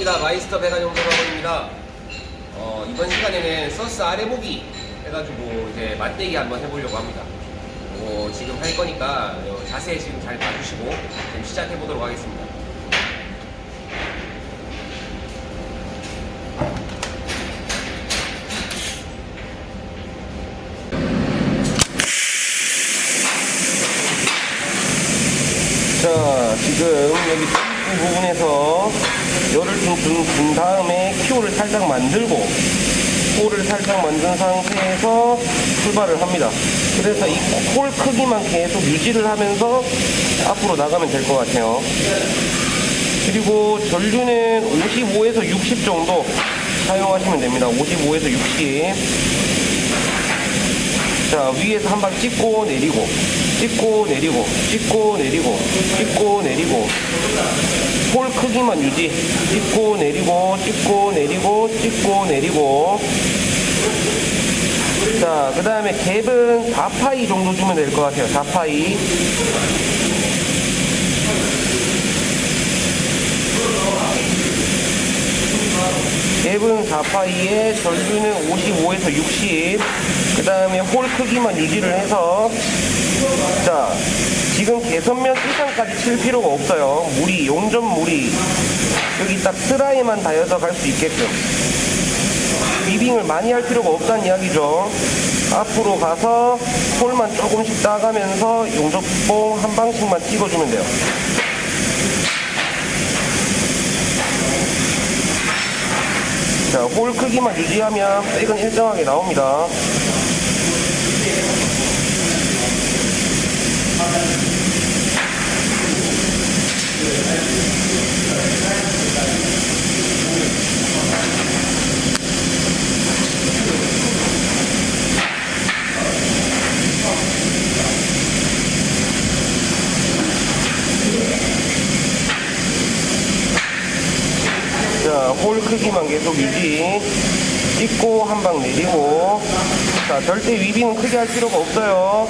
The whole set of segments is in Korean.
반갑습니다. 마이스터 배관용서학원입니다. 이번 시간에는 서스 아래 보기 해가지고 이제 맞대기 한번 해보려고 합니다. 지금 할 거니까 자세 지금 잘 봐주시고 지금 시작해 보도록 하겠습니다. 자, 지금 여기 부분에서 열을 좀 준 다음에 키호를 살짝 만들고 홀을 살짝 만든 상태에서 출발을 합니다. 그래서 이 홀 크기만 계속 유지를 하면서 앞으로 나가면 될 것 같아요. 그리고 전류는 55에서 60 정도 사용하시면 됩니다. 55에서 60. 자, 위에서 한 방 찍고 내리고 찍고 내리고 찍고 내리고 찍고 내리고 홀 크기만 유지. 찍고 내리고 찍고 내리고 찍고 내리고. 자, 그 다음에 갭은 4파이 정도 주면 될 것 같아요. 4파이. 갭은 4파이에 전류는 55에서 60. 그 다음에 홀 크기만 유지를 해서, 자, 지금 개선면 이상까지 칠 필요가 없어요. 무리, 용접 무리. 여기 딱 트라이만 닿여서 갈 수 있게끔. 위빙을 많이 할 필요가 없다는 이야기죠. 앞으로 가서 홀만 조금씩 따가면서 용접봉 한 방씩만 찍어주면 돼요. 자, 홀 크기만 유지하면 백은 일정하게 나옵니다. 자, 홀 크기만 계속 유지. 찍고 한 방 내리고. 자, 절대 위빙은 크게 할 필요가 없어요.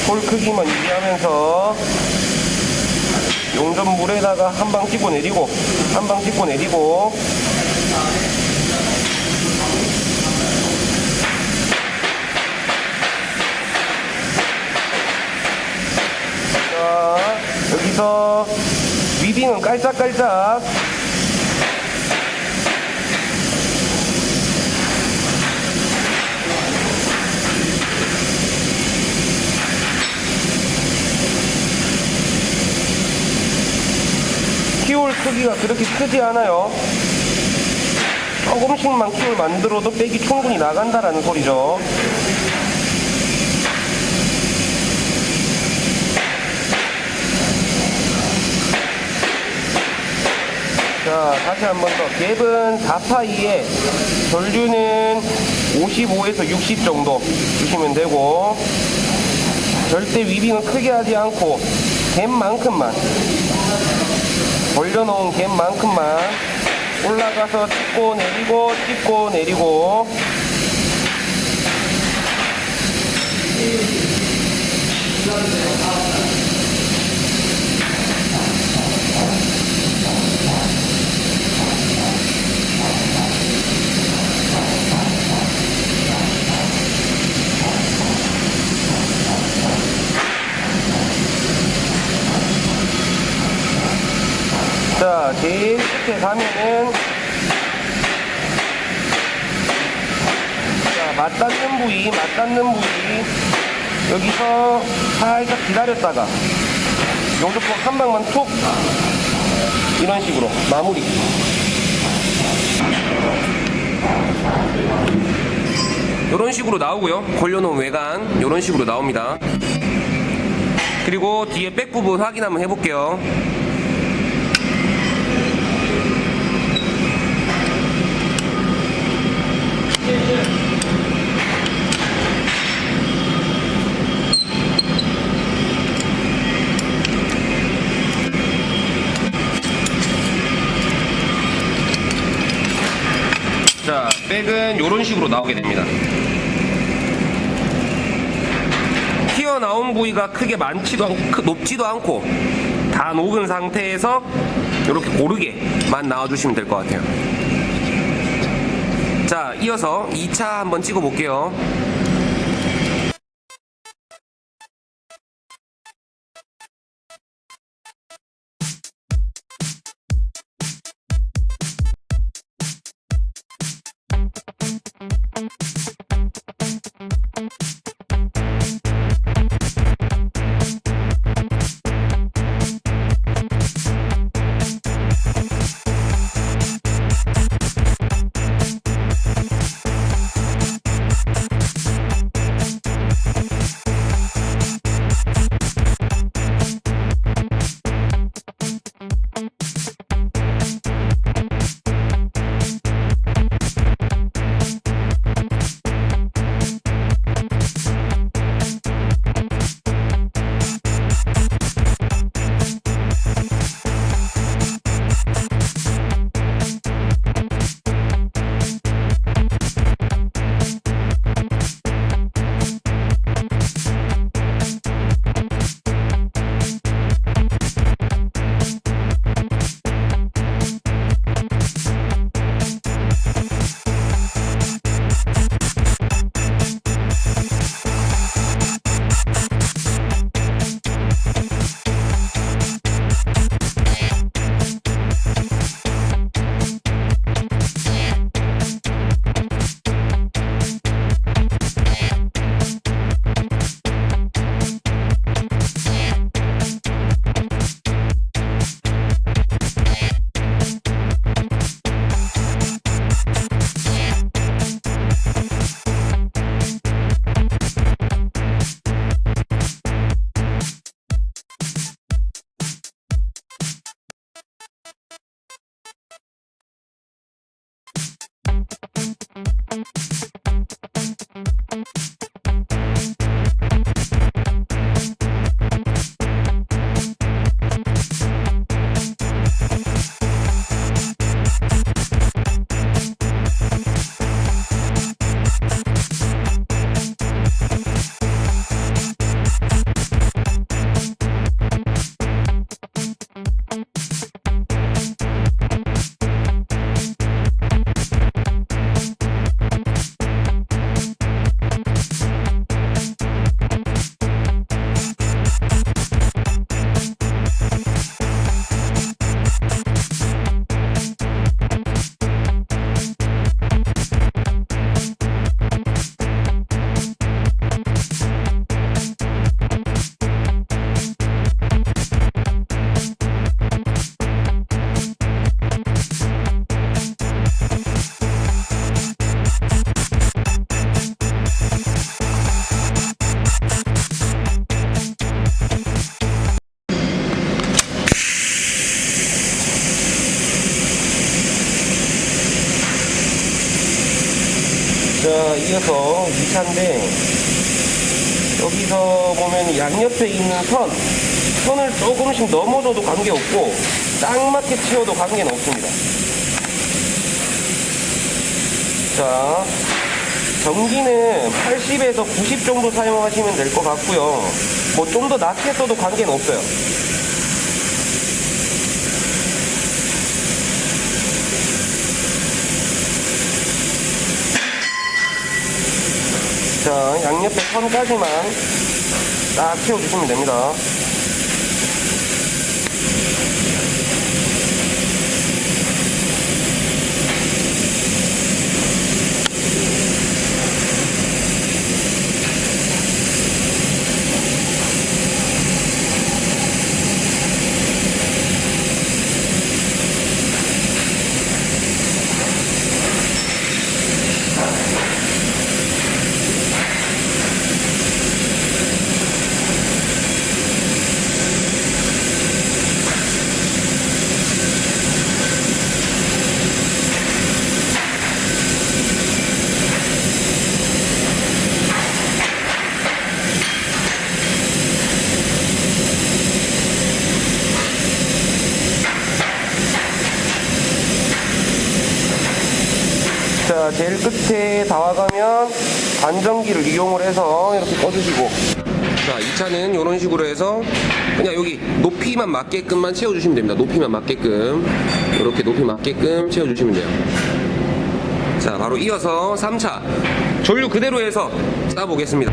홀 크기만 유지하면서 용접물에다가 한 방 찍고 내리고 한 방 찍고 내리고. 자, 여기서 위빙은 깔짝깔짝. 키홀 크기가 그렇게 크지 않아요. 조금씩만 키홀 만들어도 백이 충분히 나간다라는 소리죠. 자, 다시 한 번 더. 갭은 4파이에 전류는 55에서 60 정도 주시면 되고, 절대 위빙은 크게 하지 않고 갭만큼만, 벌려놓은 갭만큼만 올라가서 찍고 내리고 찍고 내리고. 자, 제일 끝에 가면은, 자, 맞닿는 부위, 여기서 살짝 기다렸다가 용접봉 한 방만 툭, 이런 식으로 마무리. 이런 식으로 나오고요. 걸려놓은 외관 이런 식으로 나옵니다. 그리고 뒤에 백 부분 확인 한번 해볼게요. 자, 백은 이런 식으로 나오게 됩니다. 튀어나온 부위가 크게 많지도 않고 높지도 않고 다 녹은 상태에서 이렇게 고르게만 나와주시면 될 것 같아요. 자, 이어서 2차 한번 찍어 볼게요. 자, 이어서 2차인데 여기서 보면 양옆에 있는 선을 조금씩 넘어져도 관계없고 딱 맞게 치워도 관계는 없습니다. 자, 전기는 80에서 90 정도 사용하시면 될 것 같고요. 뭐 좀 더 낮게 써도 관계는 없어요. 자, 양옆에 선까지만 딱 채워주시면 됩니다. 자, 제일 끝에 다 와가면 안전기를 이용을 해서 이렇게 꺼주시고 자, 2차는 이런 식으로 해서 그냥 여기 높이만 맞게끔만 채워주시면 됩니다. 높이만 맞게끔 이렇게 높이 맞게끔 채워주시면 돼요. 자, 바로 이어서 3차 전류 그대로 해서 싸보겠습니다.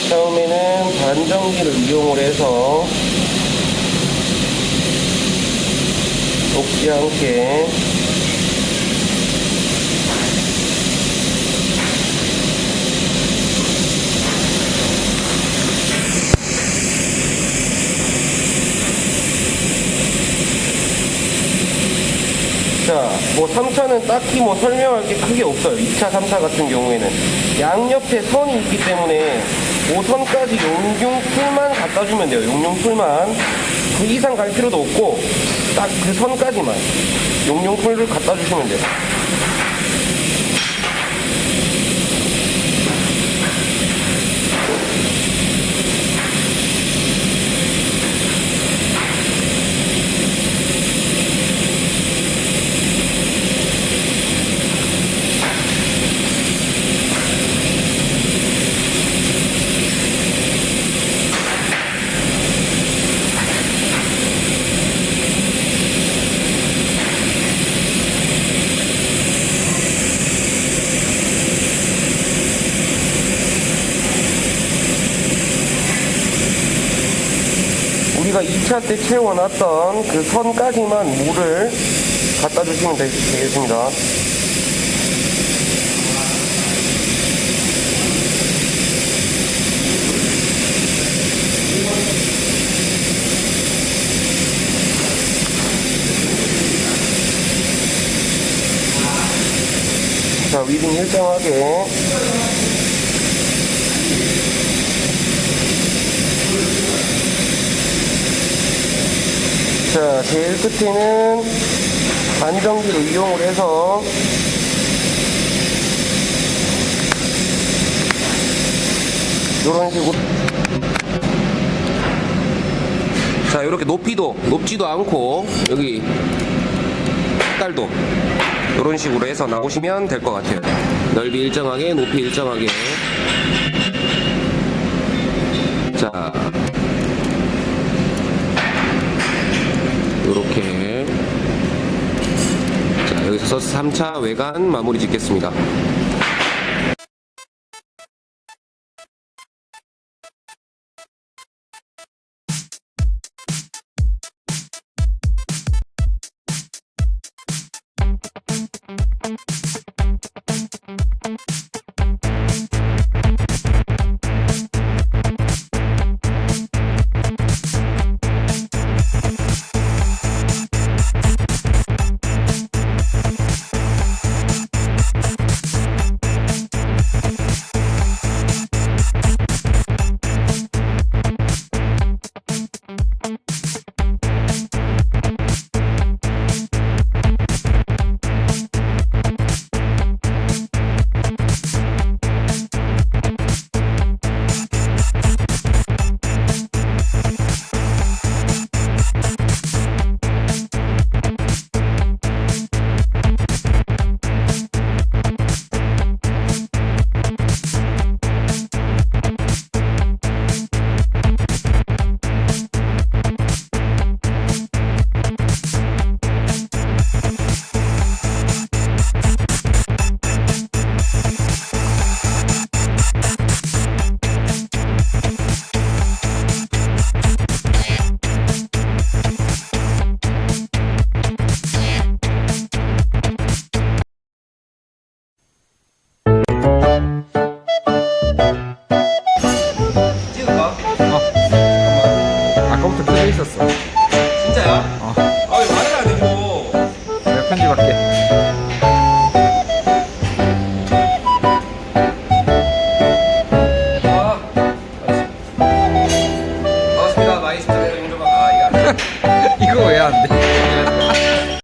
처음에는 반전기를 이용을 해서 녹지 않게 자, 뭐 3차는 딱히 뭐 설명할 게 크게 없어요. 2차, 3차 같은 경우에는 양옆에 선이 있기 때문에 5선까지 용융풀만 갖다 주면 돼요. 용융풀만. 그 이상 갈 필요도 없고 딱 그 선까지만 용융풀을 갖다 주시면 돼요. 우리가 2차 때 채워놨던 그 선까지만 물을 갖다 주시면 되겠습니다. 자, 위빙 일정하게 자, 제일 끝에는 반전기를 이용을 해서 이런 식으로 자, 이렇게 높지도 않고 여기 색깔도 이런 식으로 해서 나오시면 될 것 같아요. 넓이 일정하게, 높이 일정하게. 자, 요렇게. 자, 여기서 3차 외관 마무리 짓겠습니다. 이거 왜 안 돼?